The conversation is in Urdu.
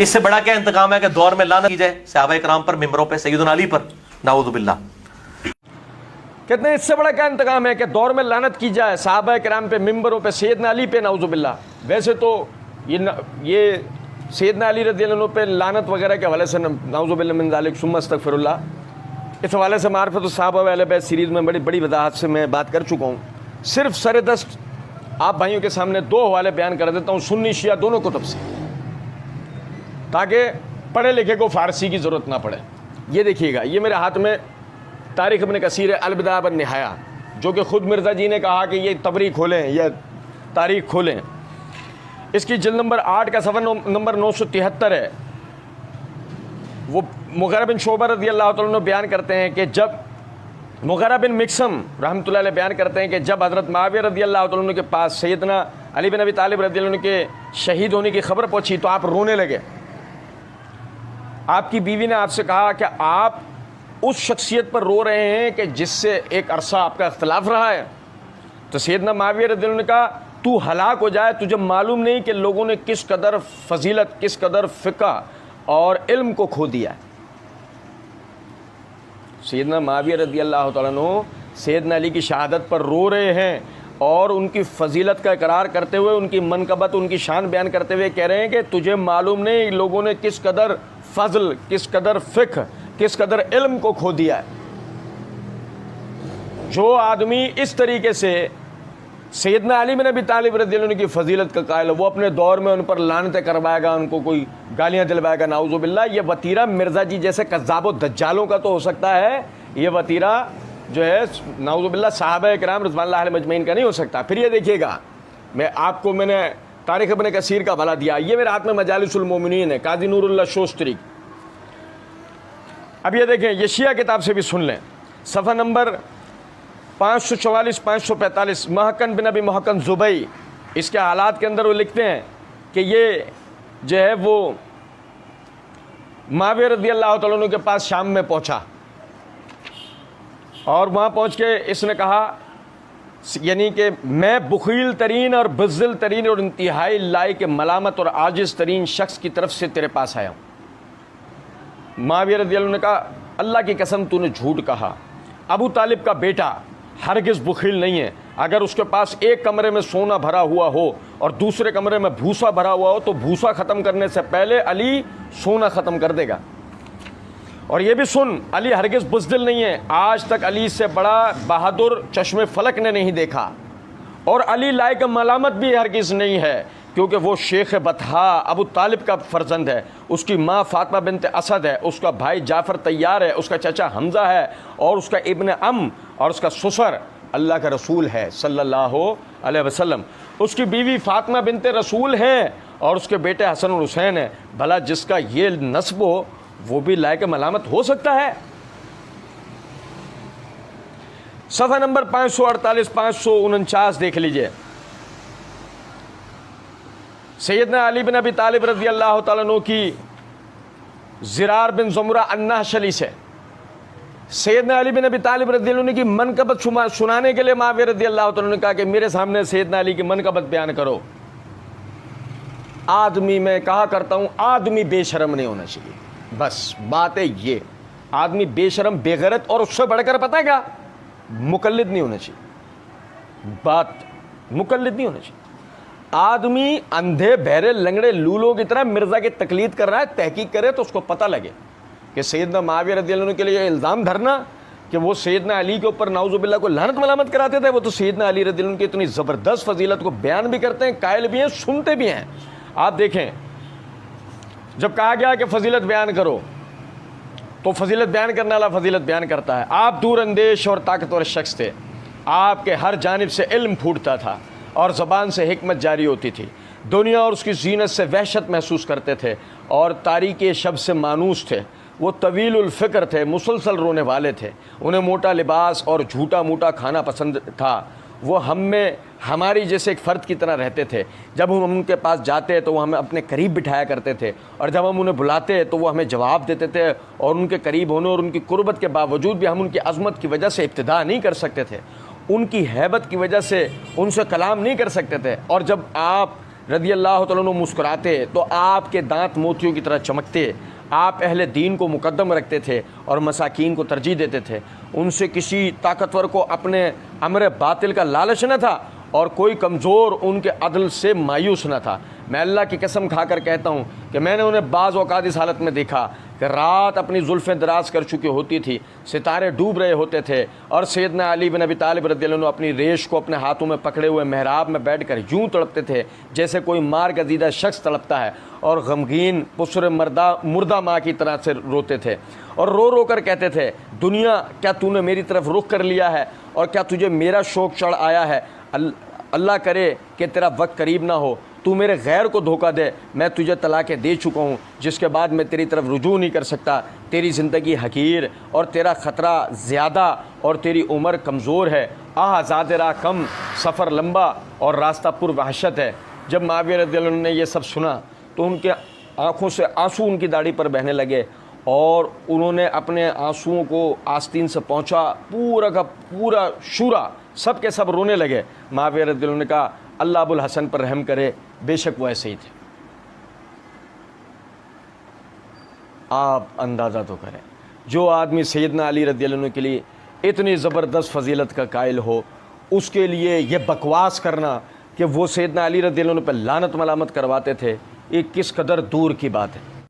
اس سے بڑا کیا انتقام ہے کہ دور میں لعنت کی جائے صحابہ کرام پر، ممبروں پہ، سیدنا علی پر، نعوذ باللہ۔ کہتے ہیں اس سے بڑا کیا انتقام ہے کہ دور میں لعنت کی جائے صحابہ کرام پہ، ممبروں پہ، سیدنا علی پہ، نعوذ باللہ۔ ویسے تو یہ سیدنا علی رضی اللہ عنہ پہ لعنت وغیرہ کے حوالے سے نعوذ باللہ من ذالک ثم استغفر اللہ، اس حوالے سے معرفت الصحابہ و اہل بیت سیریز میں بڑی وضاحت سے میں بات کر چکا ہوں۔ صرف سر دست آپ بھائیوں کے سامنے دو حوالے بیان کر دیتا ہوں سنی شیعہ دونوں کتب سے، تاکہ پڑھے لکھے کو فارسی کی ضرورت نہ پڑے۔ یہ دیکھیے گا، یہ میرے ہاتھ میں تاریخ ابن کثیر البدایہ والنہایہ، جو کہ خود مرزا جی نے کہا کہ یہ تبریک کھولیں یا تاریخ کھولیں، اس کی جلد نمبر 8 کا صفحہ نمبر 973 ہے۔ وہ مغیرہ بن شعبہ رضی اللہ تعالیٰ عنہ بیان کرتے ہیں کہ جب مغیرہ بن مکسم رحمۃ اللہ علیہ بیان کرتے ہیں کہ جب حضرت معاویہ رضی اللہ تعالیٰ عنہ کے پاس سیدنا علی بن ابی طالب رضی اللہ عنہ کے شہید ہونے کی خبر پہنچی تو آپ رونے لگے۔ آپ کی بیوی نے آپ سے کہا کہ آپ اس شخصیت پر رو رہے ہیں کہ جس سے ایک عرصہ آپ کا اختلاف رہا ہے۔ تو سیدنا معاویہ رضی اللہ عنہ نے کہا تو ہلاک ہو جائے، تجھے معلوم نہیں کہ لوگوں نے کس قدر فضیلت، کس قدر فقہ اور علم کو کھو دیا ہے۔ سیدنا معاویہ رضی اللہ تعالیٰ عنہ سیدنا علی کی شہادت پر رو رہے ہیں اور ان کی فضیلت کا اقرار کرتے ہوئے، ان کی منقبت، ان کی شان بیان کرتے ہوئے کہہ رہے ہیں کہ تجھے معلوم نہیں لوگوں نے کس قدر فضل، کس قدر فقہ، کس قدر علم کو کھو دیا ہے۔ جو آدمی اس طریقے سے سیدنا علی بن ابی طالب رضی اللہ عنہ کی فضیلت کا قائل ہے، وہ اپنے دور میں ان پر لعنتیں کروائے گا، ان کو کوئی گالیاں دلوائے گا، نعوذ باللہ۔ یہ وتیرہ مرزا جی جیسے کذاب و دجالوں کا تو ہو سکتا ہے، یہ وتیرہ جو ہے نعوذ باللہ صحابہ کرام رضوان اللہ علیہم اجمعین کا نہیں ہو سکتا۔ پھر یہ دیکھیے گا، میں نے تاریخ ابن کثیر کا حوالہ دیا، یہ میرے ہاتھ میں مجالس المومنین ہے، قاضی نور اللہ شوستری۔ اب یہ دیکھیں، یہ شیعہ کتاب سے بھی سن لیں، صفحہ نمبر 544 545، محکن بن ابی محکن زبئی، اس کے حالات کے اندر وہ لکھتے ہیں کہ یہ جو ہے وہ معاویہ رضی اللہ تعالیٰ عنہ کے پاس شام میں پہنچا اور وہاں پہنچ کے اس نے کہا، یعنی کہ میں بخیل ترین اور بزدل ترین اور انتہائی لائق ملامت اور عاجز ترین شخص کی طرف سے تیرے پاس آیا ہوں۔ معاویہ رضی اللہ عنہ نے کہا اللہ کی قسم تو نے جھوٹ کہا، ابو طالب کا بیٹا ہرگز بخیل نہیں ہے، اگر اس کے پاس ایک کمرے میں سونا بھرا ہوا ہو اور دوسرے کمرے میں بھوسا بھرا ہوا ہو تو بھوسا ختم کرنے سے پہلے علی سونا ختم کر دے گا۔ اور یہ بھی سن، علی ہرگز بزدل نہیں ہے، آج تک علی سے بڑا بہادر چشم فلک نے نہیں دیکھا، اور علی لائق ملامت بھی ہرگز نہیں ہے کیونکہ وہ شیخ بطحا ابو طالب کا فرزند ہے، اس کی ماں فاطمہ بنت اسد ہے، اس کا بھائی جعفر طیار ہے، اس کا چچا حمزہ ہے، اور اس کا ابن ام اور اس کا سسر اللہ کا رسول ہے صلی اللہ علیہ وسلم، اس کی بیوی فاطمہ بنت رسول ہیں اور اس کے بیٹے حسن اور حسین ہیں۔ بھلا جس کا یہ نسب ہو وہ بھی لائق ملامت ہو سکتا ہے؟ صفحہ نمبر 548 549 دیکھ لیجئے، سیدنا علی بن ابی طالب رضی اللہ تعالیٰ عنہ کی زرار بن زمرہ النحشلی سے سیدنا علی بن ابی طالب رضی اللہ عنہ کی منقبت سنانے کے لیے معاویہ رضی اللہ تعالیٰ عنہ نے کہا کہ میرے سامنے سیدنا علی کی منقبت بیان کرو۔ آدمی، میں کہا کرتا ہوں، آدمی بے شرم نہیں ہونا چاہیے، بس بات ہے یہ، آدمی بے شرم، بے غیرت، اور اس سے بڑھ کر پتہ ہے کیا، مقلد نہیں ہونا چاہیے، بات مقلد نہیں ہونا چاہیے۔ آدمی اندھے بہرے لنگڑے لولوں کی طرح مرزا کی تقلید کر رہا ہے، تحقیق کرے تو اس کو پتہ لگے کہ سیدنا معاویہ رضی اللہ عنہ کے لیے یہ الزام دھرنا کہ وہ سیدنا علی کے اوپر نعوذ باللہ کو لعنت ملامت کراتے تھے، وہ تو سیدنا علی رضی اللہ عنہ کی اتنی زبردست فضیلت کو بیان بھی کرتے ہیں، قائل بھی ہیں، سنتے بھی ہیں۔ آپ دیکھیں، جب کہا گیا کہ فضیلت بیان کرو تو فضیلت بیان کرنے والا فضیلت بیان کرتا ہے۔ آپ دور اندیش اور طاقتور شخص تھے، آپ کے ہر جانب سے علم پھوٹتا تھا اور زبان سے حکمت جاری ہوتی تھی، دنیا اور اس کی زینت سے وحشت محسوس کرتے تھے اور تاریکی شب سے مانوس تھے۔ وہ طویل الفکر تھے، مسلسل رونے والے تھے، انہیں موٹا لباس اور جھوٹا موٹا کھانا پسند تھا۔ وہ ہم میں ہماری جیسے ایک فرد کی طرح رہتے تھے، جب ہم ان کے پاس جاتے تو وہ ہمیں اپنے قریب بٹھایا کرتے تھے، اور جب ہم انہیں بلاتے تو وہ ہمیں جواب دیتے تھے، اور ان کے قریب ہونے اور ان کی قربت کے باوجود بھی ہم ان کی عظمت کی وجہ سے ابتدا نہیں کر سکتے تھے، ان کی ہیبت کی وجہ سے ان سے کلام نہیں کر سکتے تھے، اور جب آپ رضی اللہ تعالیٰ عنہ مسکراتے تو آپ کے دانت موتیوں کی طرح چمکتے، آپ اہل دین کو مقدم رکھتے تھے اور مساکین کو ترجیح دیتے تھے، ان سے کسی طاقتور کو اپنے امر باطل کا لالچ نہ تھا اور کوئی کمزور ان کے عدل سے مایوس نہ تھا۔ میں اللہ کی قسم کھا کر کہتا ہوں کہ میں نے انہیں بعض اوقات اس حالت میں دیکھا کہ رات اپنی زلفیں دراز کر چکی ہوتی تھی، ستارے ڈوب رہے ہوتے تھے، اور سیدنا علی بن ابی طالب رضی اللہ عنہ اپنی ریش کو اپنے ہاتھوں میں پکڑے ہوئے محراب میں بیٹھ کر یوں تڑپتے تھے جیسے کوئی مار گزیدہ شخص تڑپتا ہے، اور غمگین پسر مردہ ماں کی طرح سے روتے تھے، اور رو رو کر کہتے تھے دنیا کیا تو نے میری طرف رخ کر لیا ہے، اور کیا تجھے میرا شوق چڑھ آیا ہے؟ اللہ کرے کہ تیرا وقت قریب نہ ہو، تو میرے غیر کو دھوکہ دے، میں تجھے طلاقیں دے چکا ہوں جس کے بعد میں تیری طرف رجوع نہیں کر سکتا، تیری زندگی حقیر اور تیرا خطرہ زیادہ اور تیری عمر کمزور ہے، آزاد راہ کم، سفر لمبا اور راستہ پر وحشت ہے۔ جب معاویہ رضی اللہ عنہ نے یہ سب سنا تو ان کے آنکھوں سے آنسو ان کی داڑھی پر بہنے لگے، اور انہوں نے اپنے آنسوؤں کو آستین سے پہنچا، پورا کا پورا شورا سب کے سب رونے لگے۔ معاویہ رضی اللہ عنہ نے کہا اللہ ابو الحسن پر رحم کرے، بے شک وہ ایسے ہی تھے۔ آپ اندازہ تو کریں، جو آدمی سیدنا علی رضی اللہ عنہ کے لیے اتنی زبردست فضیلت کا قائل ہو، اس کے لیے یہ بکواس کرنا کہ وہ سیدنا علی رضی اللہ عنہ پہ لعنت ملامت کرواتے تھے، یہ کس قدر دور کی بات ہے۔